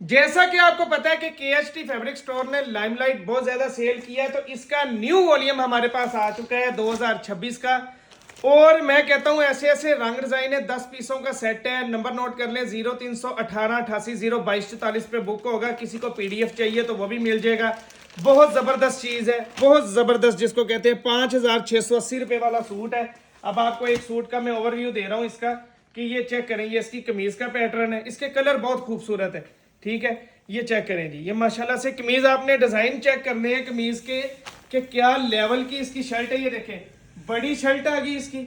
जैसा कि आपको पता है कि केएचटी फैब्रिक स्टोर ने लाइमलाइट बहुत ज्यादा सेल किया है, तो इसका न्यू वॉल्यूम हमारे पास आ चुका है 2026 का। और मैं कहता हूं ऐसे ऐसे रंग डिजाइन है, 10 पीसों का सेट है। नंबर नोट कर लें 031888022244 पे बुक होगा। किसी को पीडीएफ चाहिए तो वो भी मिल जाएगा। बहुत जबरदस्त चीज है, बहुत जबरदस्त, जिसको कहते हैं 5680 रुपए वाला सूट है। अब आपको एक सूट का मैं ओवरव्यू दे रहा हूं इसका, कि ये चेक करें, ये इसकी कमीज का पैटर्न है, इसके कलर बहुत खूबसूरत है। ठीक है, ये चेक करें जी, ये माशाल्लाह से कमीज, आपने डिजाइन चेक करने हैं कमीज के कि क्या लेवल की इसकी शर्ट है। ये देखें, बड़ी शर्ट आ गई इसकी।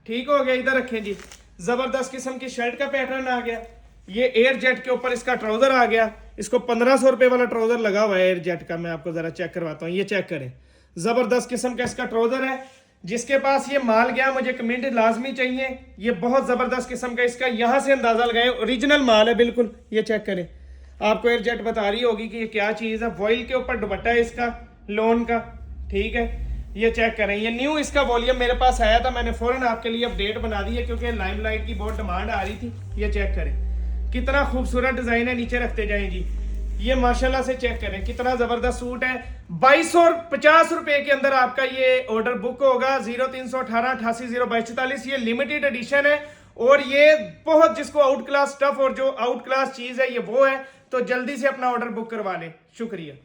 ठीक हो गया, इधर रखें जी, जबरदस्त किस्म की शर्ट का पैटर्न आ गया। ये एयर जेट के ऊपर इसका ट्राउजर आ गया। इसको 1500 रुपए वाला ट्राउजर लगा हुआ है एयर जेट का। मैं आपको जरा चेक करवाता हूँ, ये चेक करें, जबरदस्त किस्म का इसका ट्राउजर है। जिसके पास ये माल गया मुझे कमेंट लाजमी चाहिए। ये बहुत जबरदस्त किस्म का, इसका यहां से अंदाजा लगाए, ओरिजिनल माल है बिल्कुल। ये चेक करें, आपको एयर जेट बता रही होगी कि ये क्या चीज है। वॉइल के ऊपर दुपट्टा है इसका, लोन का। ठीक है, ये चेक करें, ये न्यू इसका वॉल्यूम मेरे पास आया था, मैंने फौरन आपके लिए अपडेट बना दी है क्योंकि लाइमलाइट की बहुत डिमांड आ रही थी। ये चेक करें, कितना खूबसूरत डिजाइन है। नीचे रखते जाएं जी, ये माशाल्लाह से चेक करें, कितना जबरदस्त सूट है। 2250 रुपए के अंदर आपका ये ऑर्डर बुक होगा। 031888022244, ये लिमिटेड एडिशन है। और ये बहुत, जिसको आउट क्लास स्टफ और जो आउट क्लास चीज है ये वो है, तो जल्दी से अपना ऑर्डर बुक करवा लें। शुक्रिया।